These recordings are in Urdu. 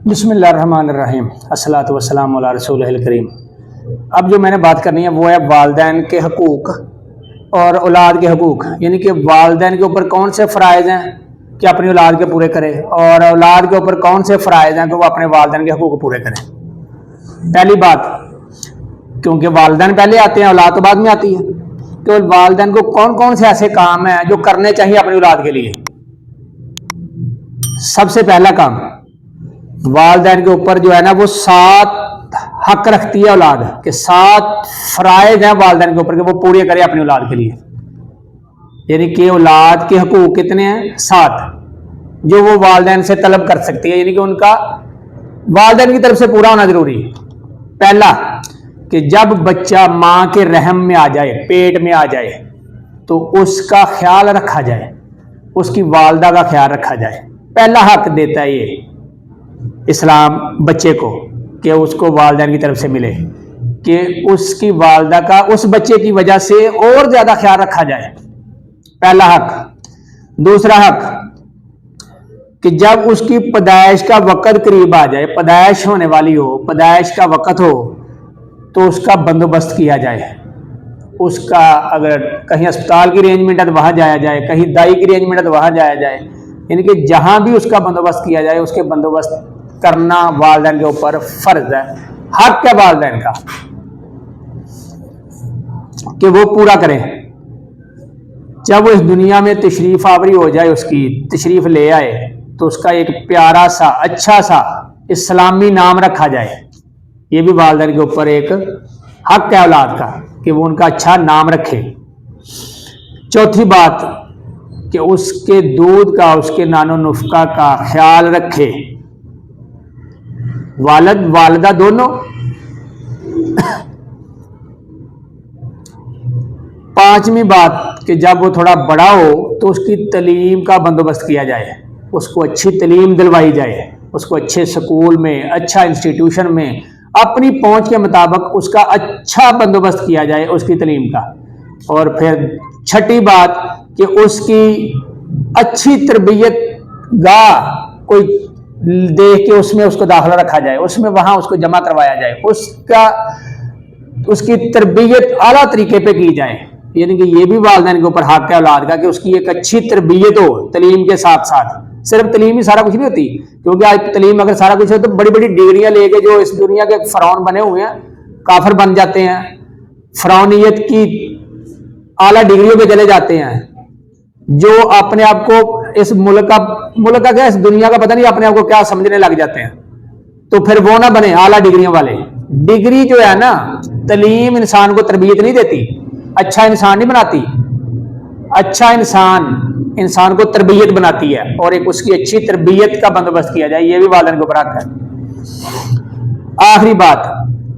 بسم اللہ الرحمن الرحیم، الصلاۃ والسلام علی رسول الکریم۔ اب جو میں نے بات کرنی ہے وہ ہے والدین کے حقوق اور اولاد کے حقوق، یعنی کہ والدین کے اوپر کون سے فرائض ہیں کہ اپنی اولاد کے پورے کرے، اور اولاد کے اوپر کون سے فرائض ہیں کہ وہ اپنے والدین کے حقوق پورے کرے۔ پہلی بات، کیونکہ والدین پہلے آتے ہیں، اولاد تو بعد میں آتی ہے، تو والدین کو کون کون سے ایسے کام ہیں جو کرنے چاہیے اپنی اولاد کے لیے۔ سب سے پہلا کام، والدین کے اوپر جو ہے نا وہ 7 حق رکھتی ہے اولاد، کہ 7 فرائض ہیں والدین کے اوپر کہ وہ پورے کرے اپنی اولاد کے لیے۔ یعنی کہ اولاد کے حقوق کتنے ہیں؟ 7، جو وہ والدین سے طلب کر سکتی ہے، یعنی کہ ان کا والدین کی طرف سے پورا ہونا ضروری ہے۔ پہلا، کہ جب بچہ ماں کے رحم میں آ جائے، پیٹ میں آ جائے، تو اس کا خیال رکھا جائے، اس کی والدہ کا خیال رکھا جائے۔ پہلا حق دیتا ہے یہ اسلام بچے کو، کہ اس کو والدین کی طرف سے ملے، کہ اس کی والدہ کا اس بچے کی وجہ سے اور زیادہ خیال رکھا جائے۔ پہلا حق۔ دوسرا حق، کہ جب اس کی پیدائش کا وقت قریب آ جائے، پیدائش ہونے والی ہو، پیدائش کا وقت ہو، تو اس کا بندوبست کیا جائے۔ اس کا اگر کہیں اسپتال کی ارینجمنٹ ہے تو وہاں جایا جائے، کہیں دائی کی ارینجمنٹ ہے تو وہاں جایا جائے، یعنی کہ جہاں بھی اس کا بندوبست کیا جائے، اس کے بندوبست کرنا والدین کے اوپر فرض ہے، حق ہے والدین کا کہ وہ پورا کریں۔ جب وہ اس دنیا میں تشریف آوری ہو جائے، اس کی تشریف لے آئے، تو اس کا ایک پیارا سا اچھا سا اسلامی نام رکھا جائے۔ یہ بھی والدین کے اوپر ایک حق ہے اولاد کا کہ وہ ان کا اچھا نام رکھے۔ چوتھی بات، کہ اس کے دودھ کا، اس کے نان و نفقہ کا خیال رکھے، والد والدہ دونوں۔ پانچویں بات، کہ جب وہ تھوڑا بڑا ہو تو اس کی تعلیم کا بندوبست کیا جائے، اس کو اچھی تعلیم دلوائی جائے، اس کو اچھے سکول میں، اچھا انسٹیٹیوشن میں اپنی پہنچ کے مطابق اس کا اچھا بندوبست کیا جائے اس کی تعلیم کا۔ اور پھر چھٹی بات، کہ اس کی اچھی تربیت گاہ کوئی دیکھ کے اس میں اس کو داخلہ رکھا جائے، اس میں وہاں اس کو جمع کروایا جائے، اس کی تربیت اعلیٰ طریقے پہ کی جائے۔ یعنی کہ یہ بھی والدین کے اوپر حق ہے اولاد کا کہ اس کی ایک اچھی تربیت ہو تعلیم کے ساتھ ساتھ۔ صرف تعلیم ہی سارا کچھ نہیں ہوتی، کیونکہ آج تعلیم اگر سارا کچھ ہو تو بڑی بڑی ڈگریاں لے کے جو اس دنیا کے فرعون بنے ہوئے ہیں، کافر بن جاتے ہیں، فرعونیت کی اعلیٰ ڈگریوں پہ چلے جاتے ہیں، جو اپنے آپ کو اس ملک کا کیا، اس دنیا کا پتہ نہیں اپنے آپ کو کیا سمجھنے لگ جاتے ہیں، تو پھر وہ نہ بنے اعلیٰ ڈگریوں والے۔ ڈگری جو ہے نا، تعلیم انسان کو تربیت نہیں دیتی، اچھا انسان نہیں بناتی، اچھا انسان کو تربیت بناتی ہے، اور ایک اس کی اچھی تربیت کا بندوبست کیا جائے، یہ بھی والدین کو برحق ہے۔ آخری بات،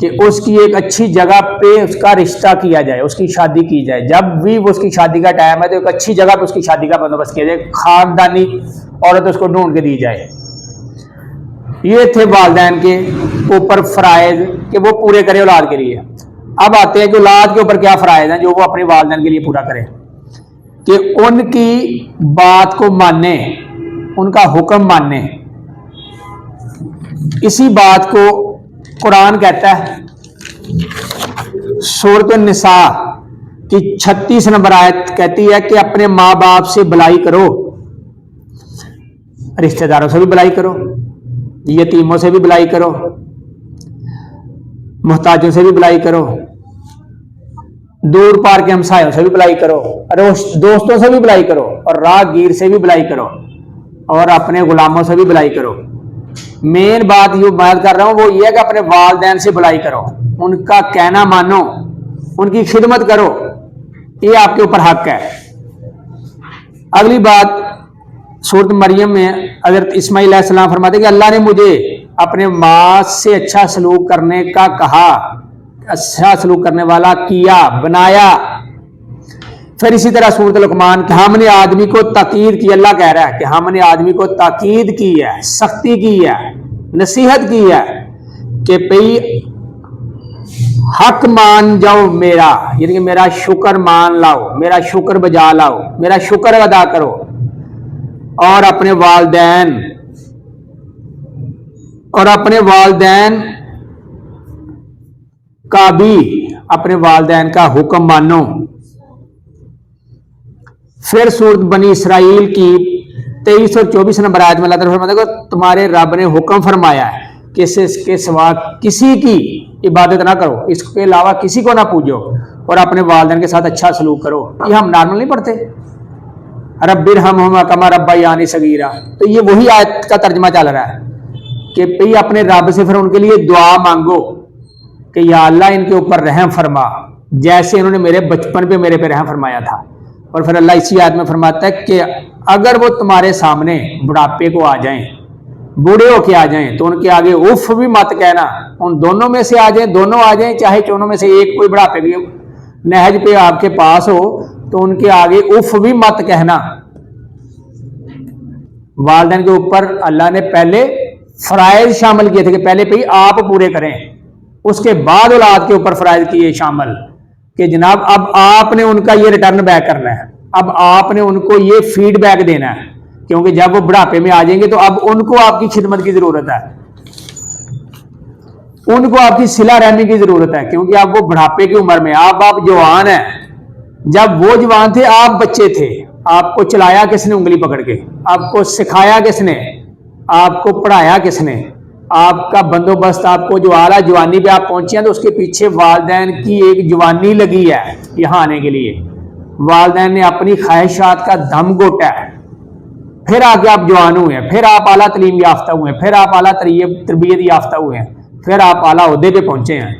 کہ اس کی ایک اچھی جگہ پہ اس کا رشتہ کیا جائے، اس کی شادی کی جائے۔ جب بھی اس کی شادی کا ٹائم ہے تو ایک اچھی جگہ پہ اس کی شادی کا بندوبست کیا جائے، خاندانی عورت اس کو ڈھونڈ کے دی جائے۔ یہ تھے والدین کے اوپر فرائض کہ وہ پورے کرے اولاد کے لیے۔ اب آتے ہیں کہ اولاد کے اوپر کیا فرائض ہیں جو وہ اپنے والدین کے لیے پورا کرے، کہ ان کی بات کو مانے، ان کا حکم مانے۔ اسی بات کو قرآن کہتا ہے، سورۃ النساء کی 36 نمبر آیت کہتی ہے کہ اپنے ماں باپ سے بلائی کرو، رشتہ داروں سے بھی بلائی کرو، یتیموں سے بھی بلائی کرو، محتاجوں سے بھی بلائی کرو، دور پار کے ہمسایوں سے بھی بلائی کرو، دوستوں سے بھی بلائی کرو، اور راہ گیر سے بھی بلائی کرو، اور اپنے غلاموں سے بھی بلائی کرو۔ مین بات جو بات کر رہا ہوں وہ یہ ہے کہ اپنے والدین سے بلائی کرو، ان کا کہنا مانو، ان کی خدمت کرو، یہ آپ کے اوپر حق ہے۔ اگلی بات، سورۃ مریم میں حضرت اسماعیل علیہ السلام فرماتے ہیں کہ اللہ نے مجھے اپنے ماں سے اچھا سلوک کرنے کا کہا، اچھا سلوک کرنے والا کیا، بنایا۔ پھر اسی طرح سورۃ لقمان کہ ہم نے آدمی کو تاکید کی، اللہ کہہ رہا ہے کہ ہم نے آدمی کو تاکید کی ہے، سختی کی ہے، نصیحت کی ہے کہ بھئی حق مان جاؤ میرا، یعنی کہ میرا شکر مان لاؤ، میرا شکر بجا لاؤ، میرا شکر ادا کرو، اور اپنے والدین اور اپنے والدین کا بھی، اپنے والدین کا حکم مانو۔ پھر سورت بنی اسرائیل کی 23 اور 24 نمبر آیت میں اللہ تعالیٰ فرماتا ہے کہ تمہارے رب نے حکم فرمایا ہے کہ اس کے سوا کسی کی عبادت نہ کرو، اس کے علاوہ کسی کو نہ پوجو، اور اپنے والدین کے ساتھ اچھا سلوک کرو۔ یہ ہم نارمل نہیں پڑھتے، رب ارحمہما کما ربیانی صغیرا، تو یہ وہی آیت کا ترجمہ چل رہا ہے کہ بھئی اپنے رب سے پھر ان کے لیے دعا مانگو کہ یا اللہ ان کے اوپر رحم فرما، جیسے انہوں نے میرے بچپن پہ میرے پہ رحم فرمایا تھا۔ اور پھر اللہ اسی آیت میں فرماتا ہے کہ اگر وہ تمہارے سامنے بڑھاپے کو آ جائیں، بوڑھے ہو کے آ جائیں، تو ان کے آگے اف بھی مت کہنا، ان دونوں میں سے آ جائیں، دونوں آ جائیں، چاہے دونوں میں سے ایک کوئی بڑھاپے کی نہج پہ آپ کے پاس ہو تو ان کے آگے اف بھی مت کہنا۔ والدین کے اوپر اللہ نے پہلے فرائض شامل کیے تھے کہ پہلے پہ آپ پورے کریں، اس کے بعد اولاد کے اوپر فرائض کیے شامل کہ جناب اب آپ نے ان کا یہ ریٹرن بیک کرنا ہے، اب آپ نے ان کو یہ فیڈ بیک دینا ہے، کیونکہ جب وہ بڑھاپے میں آ جائیں گے تو اب ان کو آپ کی خدمت کی ضرورت ہے، ان کو آپ کی صلہ رحمی کی ضرورت ہے، کیونکہ اب وہ بڑھاپے کی عمر میں، آپ جوان ہیں، جب وہ جوان تھے آپ بچے تھے، آپ کو چلایا کس نے انگلی پکڑ کے، آپ کو سکھایا کس نے، آپ کو پڑھایا کس نے، آپ کا بندوبست، آپ کو جو اعلیٰ جوانی پہ آپ پہنچے ہیں تو اس کے پیچھے والدین کی ایک جوانی لگی ہے یہاں آنے کے لیے، والدین نے اپنی خواہشات کا دم گھوٹا ہے، پھر آ کے آپ جوان ہوئے ہیں، پھر آپ اعلیٰ تعلیم یافتہ ہوئے ہیں، پھر آپ اعلیٰ تربیت یافتہ ہوئے ہیں، پھر آپ اعلیٰ عہدے پہ پہنچے ہیں،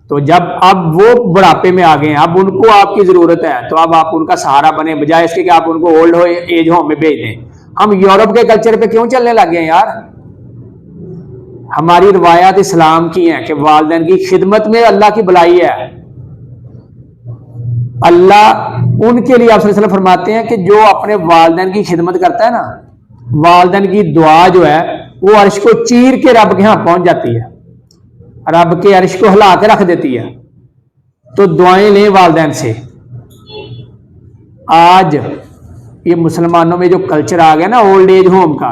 تو جب اب وہ بڑھاپے میں آ گئے ہیں، اب ان کو آپ کی ضرورت ہے، تو اب آپ ان کا سہارا بنے، بجائے اس کے کہ آپ ان کو اولڈ ایج ہوم میں بھیج دیں۔ ہم یورپ کے کلچر پہ کیوں چلنے لگ گئے ہیں یار؟ ہماری روایات اسلام کی ہیں کہ والدین کی خدمت میں اللہ کی بلائی ہے، اللہ ان کے لیے آپ صلی اللہ علیہ وسلم فرماتے ہیں کہ جو اپنے والدین کی خدمت کرتا ہے نا، والدین کی دعا جو ہے وہ عرش کو چیر کے رب کے ہاں پہنچ جاتی ہے، رب کے عرش کو ہلا کے رکھ دیتی ہے۔ تو دعائیں لیں والدین سے۔ آج یہ مسلمانوں میں جو کلچر آ گیا نا اولڈ ایج ہوم کا،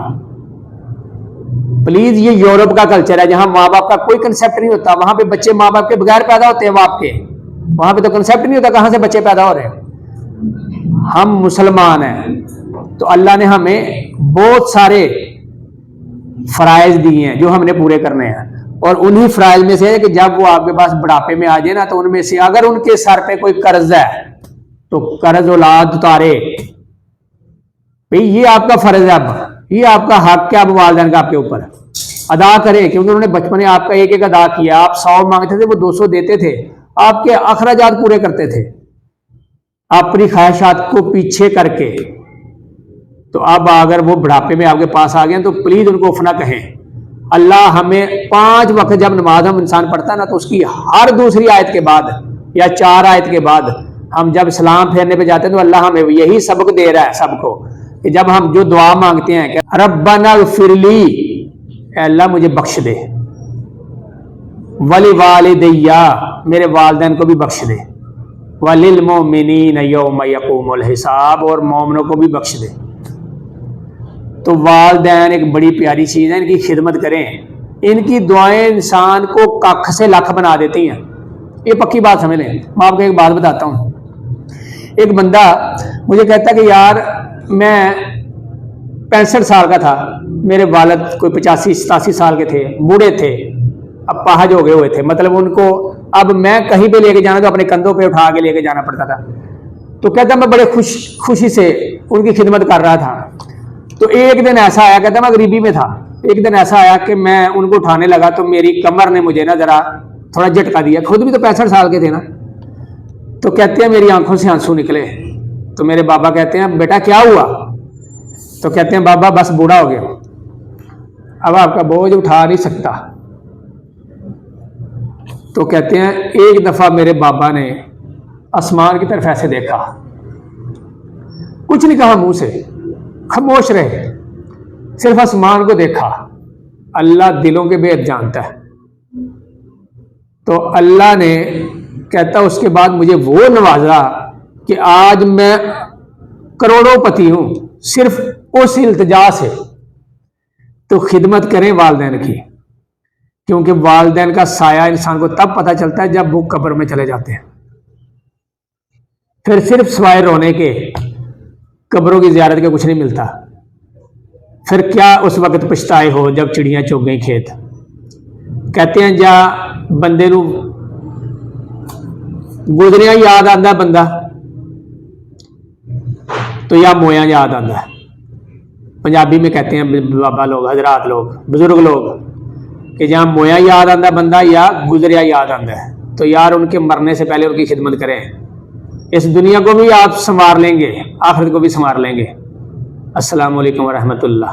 پلیز یہ یورپ کا کلچر ہے جہاں ماں باپ کا کوئی کنسیپٹ نہیں ہوتا، وہاں پہ بچے ماں باپ کے بغیر پیدا ہوتے ہیں، باپ کے، وہاں پہ تو کنسیپٹ نہیں ہوتا کہاں سے بچے پیدا ہو رہے ہیں۔ ہم مسلمان ہیں تو اللہ نے ہمیں بہت سارے فرائض دیے ہیں جو ہم نے پورے کرنے ہیں، اور انہی فرائض میں سے ہے کہ جب وہ آپ کے پاس بڑھاپے میں آ جائے نا تو ان میں سے اگر ان کے سر پہ کوئی قرض ہے تو قرض اولاد اتارے، بھئی یہ آپ کا فرض ہے، اب یہ آپ کا حق ہے اب والدین کا آپ کے اوپر ادا کریں، کیونکہ انہوں نے بچپن میں آپ کا ایک ایک ادا کیا، آپ 100 مانگتے تھے وہ 200 دیتے تھے، آپ کے اخراجات پورے کرتے تھے اپنی خواہشات کو پیچھے کر کے۔ تو اب اگر وہ بڑھاپے میں آپ کے پاس آ گئے تو پلیز ان کو اف نہ کہیں۔ اللہ ہمیں 5 وقت جب نماز ہم انسان پڑھتا ہے نا تو اس کی ہر دوسری آیت کے بعد یا 4 آیت کے بعد ہم جب سلام پھیرنے پہ جاتے ہیں تو اللہ ہمیں یہی سبق دے رہا ہے سب کو کہ جب ہم جو دعا مانگتے ہیں کہ ربنا اغفر لی، اے اللہ مجھے بخش دے، ولی والدیا، میرے والدین کو بھی بخش دے، وللمؤمنین یوم یقوم الحساب، اور مومنوں کو بھی بخش دے۔ تو والدین ایک بڑی پیاری چیز ہے، ان کی خدمت کریں، ان کی دعائیں انسان کو ککھ سے لکھ بنا دیتی ہیں، یہ پکی بات سمجھ لیں۔ میں آپ کو ایک بات بتاتا ہوں، ایک بندہ مجھے کہتا کہ یار میں 65 سال کا تھا، میرے والد کوئی 85-87 سال کے تھے، بوڑھے تھے، اب پاہج ہو گئے ہوئے تھے، مطلب ان کو اب میں کہیں پہ لے کے جانا تو اپنے کندھوں پہ اٹھا کے لے کے جانا پڑتا تھا۔ تو کہتا میں بڑے خوشی سے ان کی خدمت کر رہا تھا۔ تو ایک دن ایسا آیا، کہتا میں غریبی میں تھا، ایک دن ایسا آیا کہ میں ان کو اٹھانے لگا تو میری کمر نے مجھے نا ذرا تھوڑا جھٹکا دیا، خود بھی تو 65 سال کے تھے نا۔ تو کہتے ہیں میری آنکھوں سے آنسو نکلے، تو میرے بابا کہتے ہیں بیٹا کیا ہوا؟ تو کہتے ہیں بابا بس بوڑھا ہو گیا، اب آپ کا بوجھ اٹھا نہیں سکتا۔ تو کہتے ہیں ایک دفعہ میرے بابا نے آسمان کی طرف ایسے دیکھا، کچھ نہیں کہا، منہ سے خاموش رہے، صرف آسمان کو دیکھا۔ اللہ دلوں کے بھید جانتا ہے۔ تو اللہ نے کہتا اس کے بعد مجھے وہ نوازا کہ آج میں کروڑوں پتی ہوں صرف اس التجا سے۔ تو خدمت کریں والدین کی، کیونکہ والدین کا سایہ انسان کو تب پتہ چلتا ہے جب وہ قبر میں چلے جاتے ہیں. پھر صرف سوائے رونے کے قبروں کی زیارت کے کچھ نہیں ملتا. پھر کیا اس وقت پچھتائے ہو جب چڑیاں چگ گئی کھیت. کہتے ہیں جا بندے نو گزریا یاد آتا بندہ تو یا مویا یاد آتا ہے. پنجابی میں کہتے ہیں بابا لوگ، حضرات لوگ، بزرگ لوگ کہ جہاں مویا یاد آتا بندہ یا گزریا یاد آتا ہے. تو یار ان کے مرنے سے پہلے ان کی خدمت کریں. اس دنیا کو بھی آپ سنوار لیں گے، آخرت کو بھی سنوار لیں گے. السلام علیکم ورحمۃ اللہ.